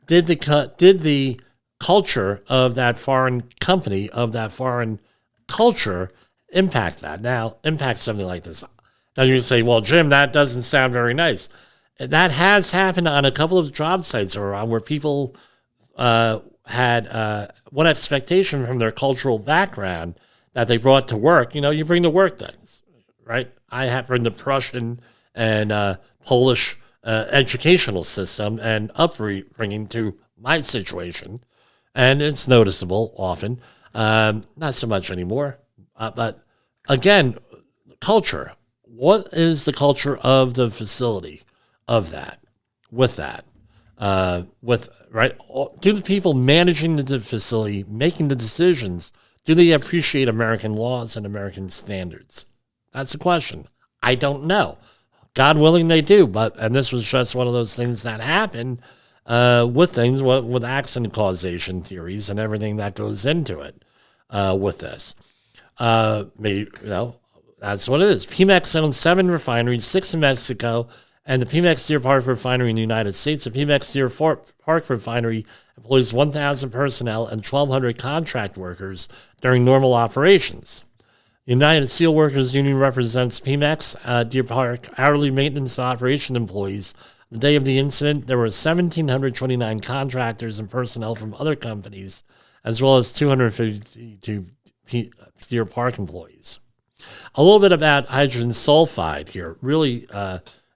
Did the culture of that foreign company, of that foreign culture, impact that? Now, impact something like this. Now you say, well, Jim, that doesn't sound very nice. That has happened on a couple of job sites around where people had one expectation from their cultural background that they brought to work. You know, you bring the work things, right? I have bring the Prussian and Polish educational system and upbringing to my situation, and it's noticeable often. Not so much anymore. But again, culture. What is the culture of the facility of that, with that? Do the people managing the facility, making the decisions, do they appreciate American laws and American standards? That's the question. I don't know. God willing, they do. And this was just one of those things that happened with accident causation theories and everything that goes into it with this. Maybe, that's what it is. PEMEX owns 7 refineries, 6 in Mexico, and the PEMEX Deer Park Refinery in the United States. The PEMEX Deer Park Refinery employs 1,000 personnel and 1,200 contract workers during normal operations. The United Steelworkers Union represents PEMEX Deer Park hourly maintenance and operation employees. The day of the incident, there were 1,729 contractors and personnel from other companies, as well as 252 Deer Park employees. A little bit about hydrogen sulfide here. Really,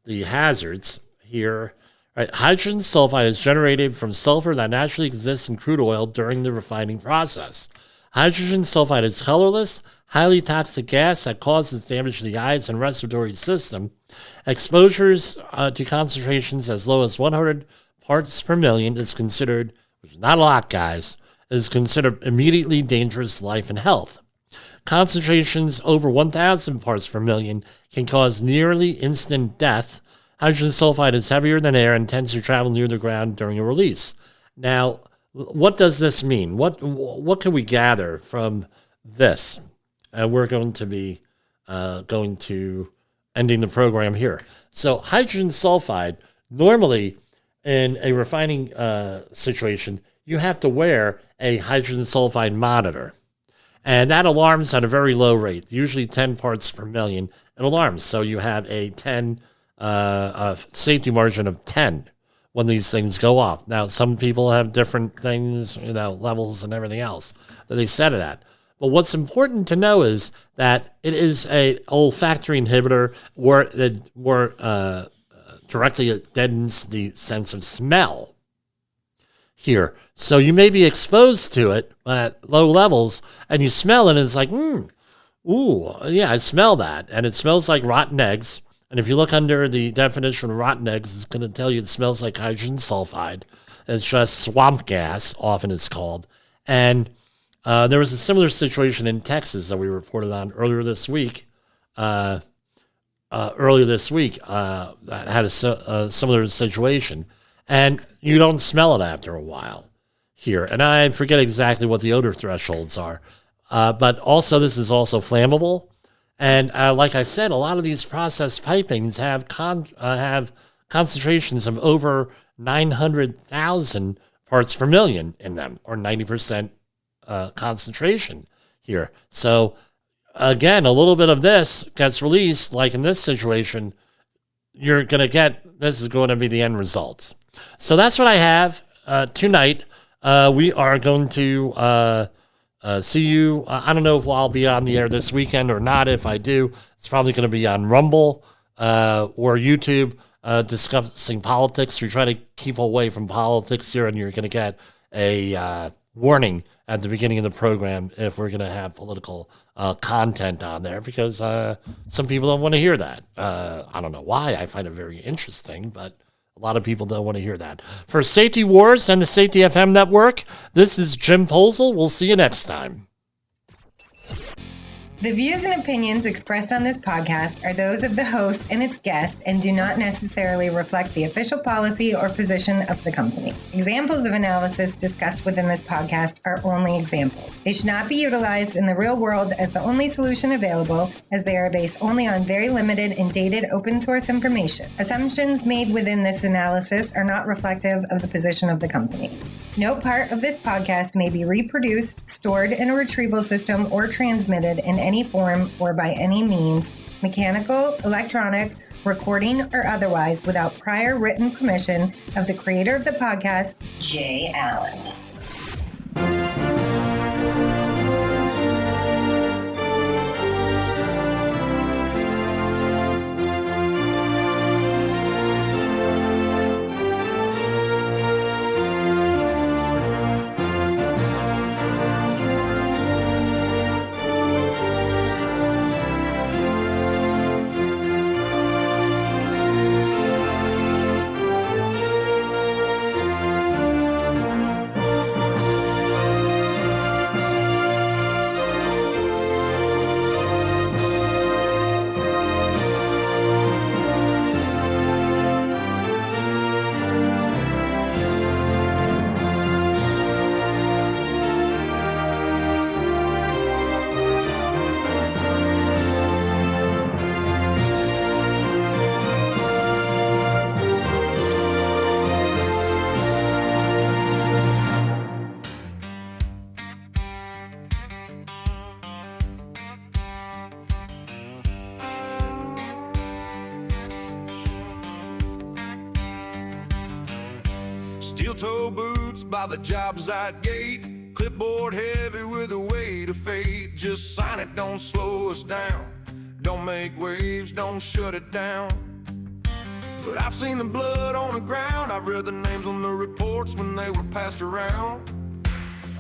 the hazards here. Right. Hydrogen sulfide is generated from sulfur that naturally exists in crude oil during the refining process. Hydrogen sulfide is colorless, highly toxic gas that causes damage to the eyes and respiratory system. Exposures to concentrations as low as 100 parts per million is considered, which is not a lot, guys, is considered immediately dangerous to life and health. Concentrations over 1,000 parts per million can cause nearly instant death. Hydrogen sulfide is heavier than air and tends to travel near the ground during a release. Now, what does this mean? What can we gather from this? We're going to be ending the program here. So hydrogen sulfide, normally in a refining situation, you have to wear a hydrogen sulfide monitor. And that alarms at a very low rate, usually 10 parts per million. It alarms. So you have a safety margin of 10 when these things go off. Now, some people have different things, levels and everything else that they set it at. But what's important to know is that it is a olfactory inhibitor where it directly deadens the sense of smell here. So you may be exposed to it at low levels and you smell it and it's like, I smell that. And it smells like rotten eggs. And if you look under the definition of rotten eggs, it's going to tell you it smells like hydrogen sulfide. It's just swamp gas, often it's called. And there was a similar situation in Texas that we reported on earlier this week. That had a similar situation. And you don't smell it after a while here. And I forget exactly what the odor thresholds are. But also, this is also flammable. And like I said, a lot of these process pipings have concentrations of over 900,000 parts per million in them, or 90% concentration here. So again, a little bit of this gets released, like in this situation, this is going to be the end results. So that's what I have tonight. We are going to see you. I don't know if I'll be on the air this weekend or not. If I do, it's probably going to be on Rumble or YouTube discussing politics. We try to keep away from politics here, and you're going to get a warning at the beginning of the program if we're going to have political content on there, because some people don't want to hear that. I don't know why. I find it very interesting, but a lot of people don't want to hear that. For Safety Wars and the Safety FM network, this is Jim Posel. We'll see you next time. The views and opinions expressed on this podcast are those of the host and its guest and do not necessarily reflect the official policy or position of the company. Examples of analysis discussed within this podcast are only examples. They should not be utilized in the real world as the only solution available, as they are based only on very limited and dated open source information. Assumptions made within this analysis are not reflective of the position of the company. No part of this podcast may be reproduced, stored in a retrieval system, or transmitted in any form or by any means, mechanical, electronic, recording, or otherwise, without prior written permission of the creator of the podcast, Jay Allen. Steel-toe boots by the job site gate, clipboard heavy with the weight of fate. Just sign it, don't slow us down. Don't make waves, don't shut it down. But I've seen the blood on the ground, I've read the names on the reports when they were passed around.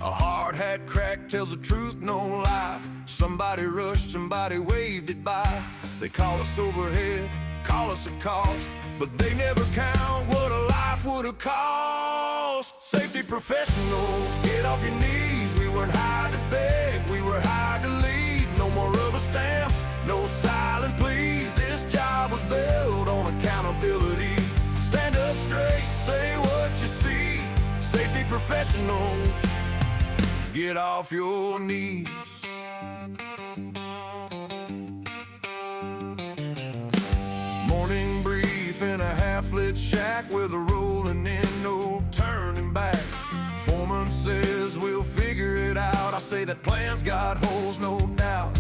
A hard hat crack tells the truth, no lie. Somebody rushed, somebody waved it by. They call us overhead, call us a cost, but they never count what a life would have cost. Safety professionals, get off your knees. We weren't hired to beg, we were hired to lead. No more rubber stamps, no silent pleas. This job was built on accountability. Stand up straight, say what you see. Safety professionals, get off your knees. Morning brief in a half-lit shack with a rolling in, no turning back. Foreman says we'll figure it out. I say that plan's got holes, no doubt.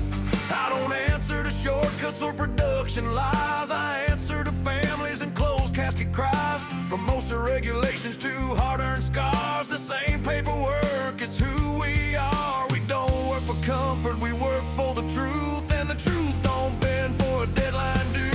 I don't answer to shortcuts or production lies. I answer to families and closed casket cries. From MOSA regulations to hard-earned scars, this ain't paperwork, it's who we are. We don't work for comfort, we work for the truth, and the truth don't bend for a deadline due.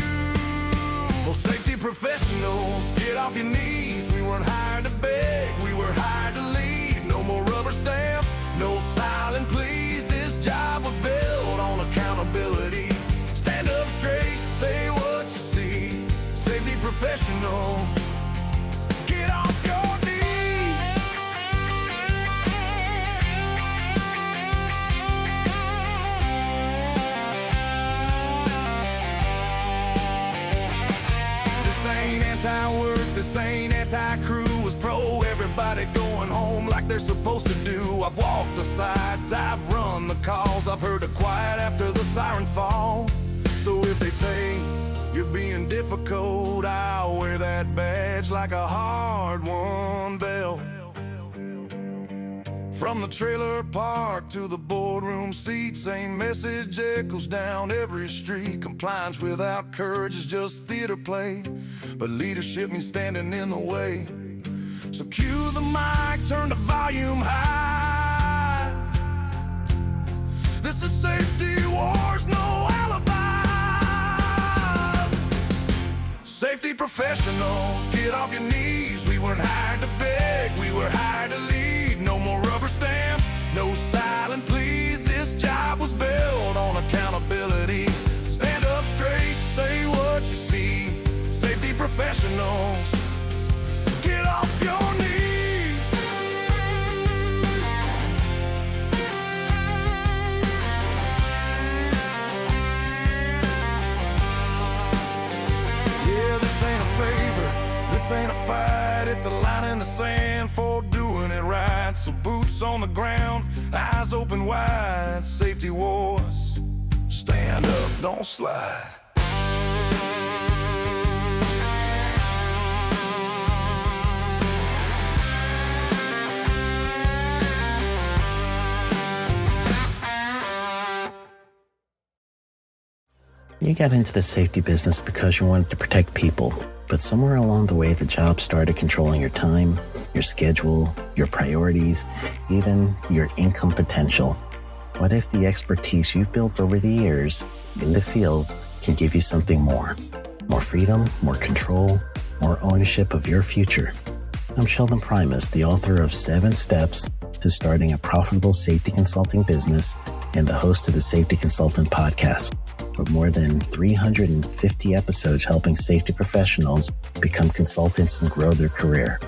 Well, safety professionals, get off your knees. We weren't hired to beg, we were hired to lead. No more rubber stamps, no silent pleas. This job was built on accountability. Stand up straight, say what you see. Safety professionals, get off your knees. This ain't anti-work, this ain't anti-crew. It's pro everybody going home like they're supposed to do. I've walked the sides, I've run the calls, I've heard a quiet after the sirens fall. So if they say you're being difficult, I'll wear that badge like a hard-won bell. From the trailer park to the boardroom seat, same message echoes down every street. Compliance without courage is just theater play, but leadership means standing in the way. So cue the mic, turn the volume high. This is safety wars, no alibis. Safety professionals, get off your knees. We weren't hired to beg, we were hired to lead. No more rubber stamps, no silent pleas. This job was built on accountability. Stand up straight, say what you see. Safety professionals, get off your knees. Yeah, this ain't a favor, this ain't a fight. It's a line in the sand for doing it right. So boots on the ground, eyes open wide. Safety wars, stand up, don't slide. You got into the safety business because you wanted to protect people, but somewhere along the way, the job started controlling your time, your schedule, your priorities, even your income potential. What if the expertise you've built over the years in the field can give you something more? More freedom, more control, more ownership of your future. I'm Sheldon Primus, the author of 7 Steps to Starting a Profitable Safety Consulting Business and the host of the Safety Consultant Podcast, with more than 350 episodes helping safety professionals become consultants and grow their career.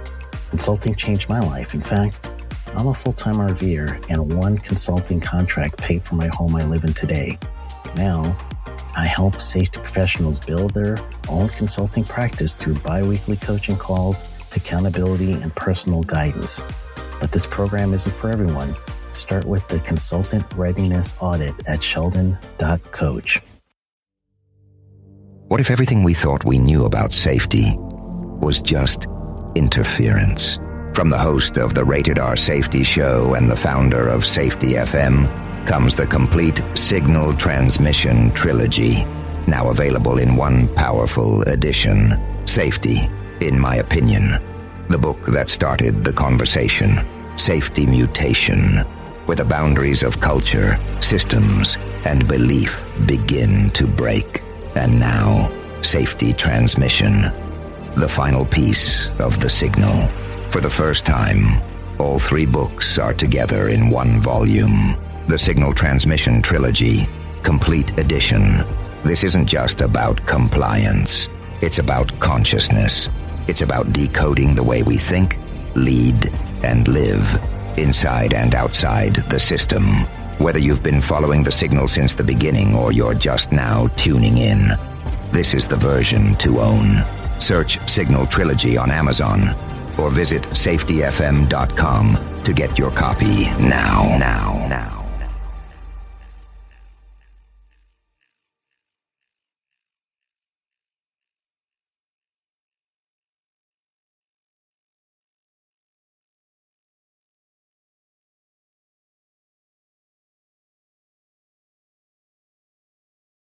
Consulting changed my life. In fact, I'm a full-time RVer, and one consulting contract paid for my home I live in today. Now, I help safety professionals build their own consulting practice through bi-weekly coaching calls, accountability, and personal guidance. But this program isn't for everyone. Start with the Consultant Readiness Audit at sheldon.coach. What if everything we thought we knew about safety was just interference? From the host of the Rated R Safety Show and the founder of Safety FM comes the complete signal transmission trilogy, now available in one powerful edition. Safety, in my opinion, The book that started the conversation. Safety Mutation, where the boundaries of culture, systems, and belief begin to break. And now, Safety Transmission, the final piece of the signal. For the first time, all 3 books are together in one volume. The Signal Transmission Trilogy, Complete Edition. This isn't just about compliance. It's about consciousness. It's about decoding the way we think, lead, and live, inside and outside the system. Whether you've been following the signal since the beginning or you're just now tuning in, this is the version to own. Search Signal Trilogy on Amazon or visit safetyfm.com to get your copy now.